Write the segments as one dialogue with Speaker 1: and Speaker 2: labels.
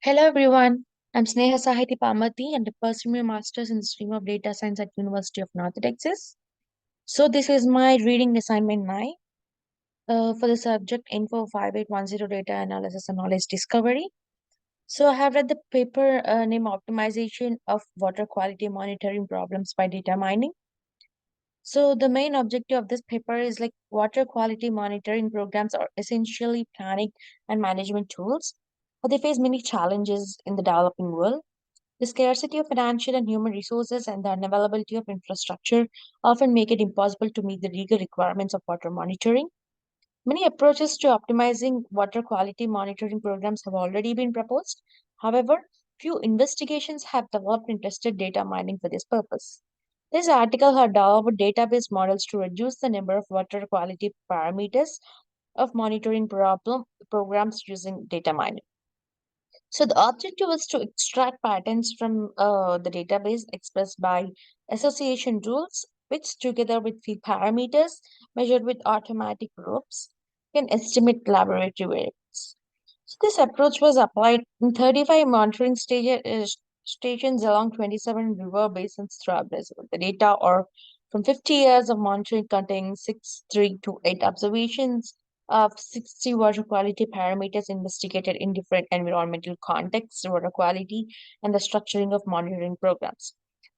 Speaker 1: Hello everyone, I'm Sneha Sahiti Pamati and I pursue my master's in the stream of data science at University of North Texas. So this is my reading assignment 9 for the subject Info 5810 Data Analysis and Knowledge Discovery. So I have read the paper named Optimization of Water Quality Monitoring Problems by Data Mining. So the main objective of this paper is like water quality monitoring programs are essentially planning and management tools, but they face many challenges in the developing world. The scarcity of financial and human resources and the unavailability of infrastructure often make it impossible to meet the legal requirements of water monitoring. Many approaches to optimizing water quality monitoring programs have already been proposed. However, few investigations have developed and tested data mining for this purpose. This article has developed database models to reduce the number of water quality parameters of monitoring programs using data mining. So the objective was to extract patterns from the database expressed by association rules, which together with few parameters measured with automatic groups can estimate laboratory variables. So this approach was applied in 35 monitoring stations along 27 river basins throughout Brazil. The data are from 50 years of monitoring containing 3 to 8 observations of 60 water quality parameters investigated in different environmental contexts, water quality, and the structuring of monitoring programs.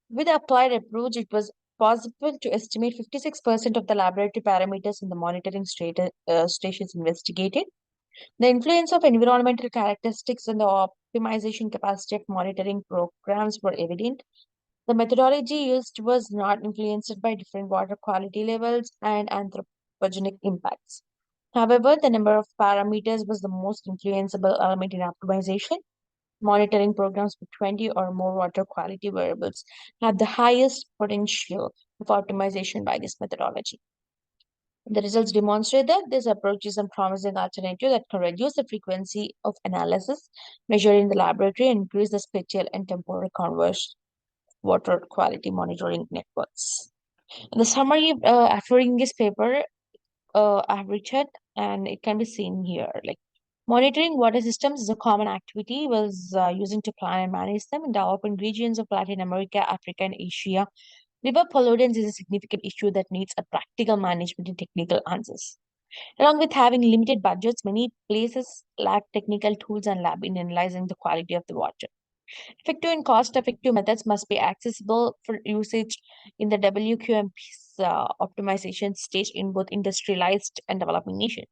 Speaker 1: With the applied approach, it was possible to estimate 56% of the laboratory parameters in the monitoring stations investigated. The influence of environmental characteristics and the optimization capacity of monitoring programs were evident. The methodology used was not influenced by different water quality levels and anthropogenic impacts. However, the number of parameters was the most influenceable element in optimization. Monitoring programs with 20 or more water quality variables have the highest potential of optimization by this methodology. The results demonstrate that this approach is a promising alternative that can reduce the frequency of analysis measured in the laboratory and increase the spatial and temporal convergence water quality monitoring networks. The summary after reading this paper I have written, and it can be seen here. Like monitoring water systems is a common activity was using to plan and manage them in developing regions of Latin America, Africa, and Asia. River pollutants is a significant issue that needs a practical management and technical answers. Along with having limited budgets, many places lack technical tools and lab in analyzing the quality of the water. Effective and cost-effective methods must be accessible for usage in the WQMP's optimization stage in both industrialized and developing nations.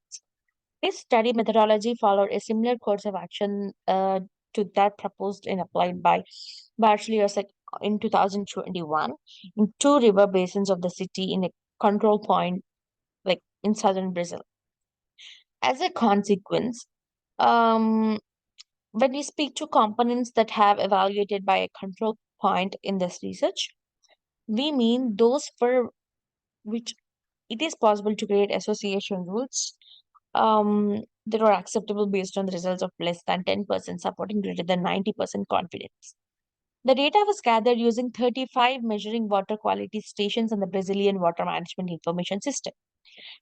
Speaker 1: This study methodology followed a similar course of action to that proposed and applied by Barcelona in 2021 in two river basins of the city in a control point, like in southern Brazil. As a consequence, um, when we speak to components that have evaluated by a control point in this research, we mean those for which it is possible to create association rules that are acceptable based on the results of less than 10% supporting greater than 90% confidence. The data was gathered using 35 measuring water quality stations and the Brazilian Water Management Information System.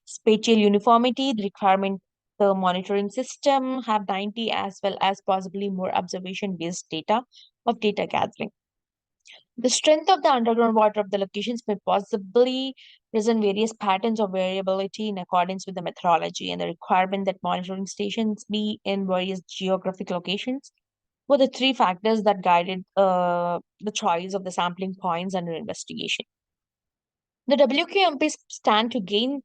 Speaker 1: Spatial uniformity, the requirement the monitoring system have 90 as well as possibly more observation-based data of data gathering. The strength of the underground water of the locations may possibly present various patterns of variability in accordance with the methodology and the requirement that monitoring stations be in various geographic locations were the three factors that guided the choice of the sampling points under investigation. The WQMPs stand to gain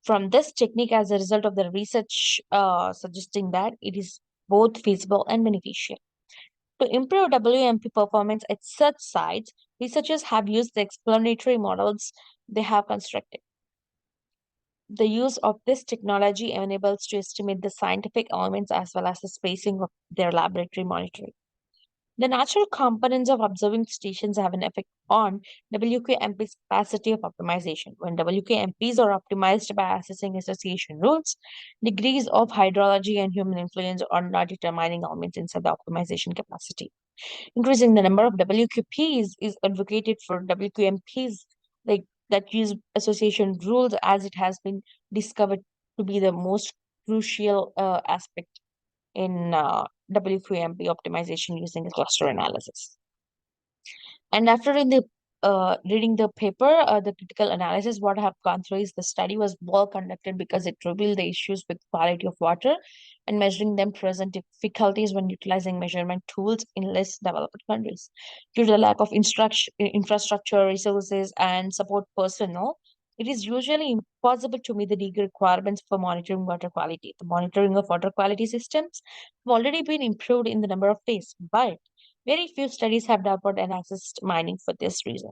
Speaker 1: from this technique as a result of the research suggesting that it is both feasible and beneficial. To improve WMP performance at such sites, researchers have used the explanatory models they have constructed. The use of this technology enables to estimate the scientific elements as well as the spacing of their laboratory monitoring. The natural components of observing stations have an effect on WKMP's capacity of optimization. When WKMPs are optimized by assessing association rules, degrees of hydrology and human influence are not determining elements inside the optimization capacity. Increasing the number of WQPs is advocated for WQMPs like that use association rules as it has been discovered to be the most crucial aspect. in WFMP optimization using a cluster analysis. And after reading the paper, the critical analysis, what I have gone through is the study was well conducted because it revealed the issues with quality of water and measuring them present difficulties when utilizing measurement tools in less developed countries. Due to the lack of infrastructure, resources, and support personnel, it is usually impossible to meet the legal requirements for monitoring water quality. The monitoring of water quality systems have already been improved in the number of ways, but very few studies have developed and accessed mining for this reason.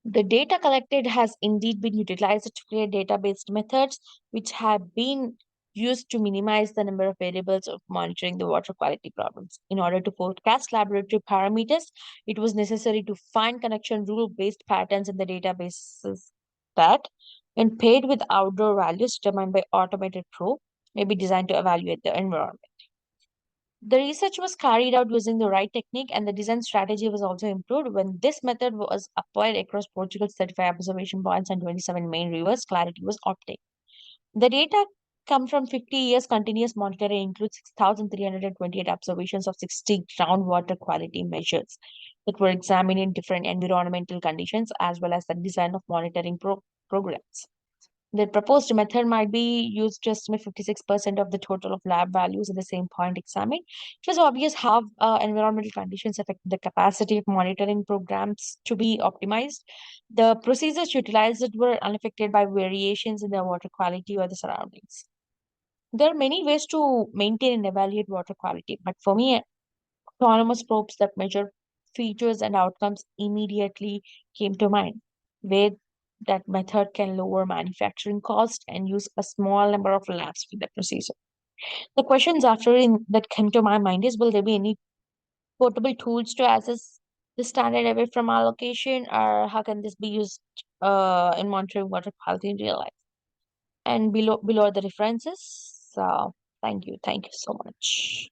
Speaker 1: The data collected has indeed been utilized to create data-based methods which have been used to minimize the number of variables of monitoring the water quality problems. In order to forecast laboratory parameters, it was necessary to find connection rule-based patterns in the databases that, when paired with outdoor values determined by automated probe, may be designed to evaluate the environment. The research was carried out using the right technique, and the design strategy was also improved. When this method was applied across Portugal's 35 observation points and 27 main rivers, clarity was obtained. The data come from 50 years continuous monitoring, includes 6,328 observations of 60 groundwater quality measures that were examined in different environmental conditions, as well as the design of monitoring programs. The proposed method might be used to estimate 56% of the total of lab values at the same point examined. It was obvious how environmental conditions affect the capacity of monitoring programs to be optimized. The procedures utilized were unaffected by variations in the water quality or the surroundings. There are many ways to maintain and evaluate water quality, but for me, autonomous probes that measure features and outcomes immediately came to mind, where that method can lower manufacturing cost and use a small number of labs for the procedure. The questions that came to my mind is, will there be any portable tools to access the standard away from our location, or how can this be used in monitoring water quality in real life? And below are the references. So thank you so much.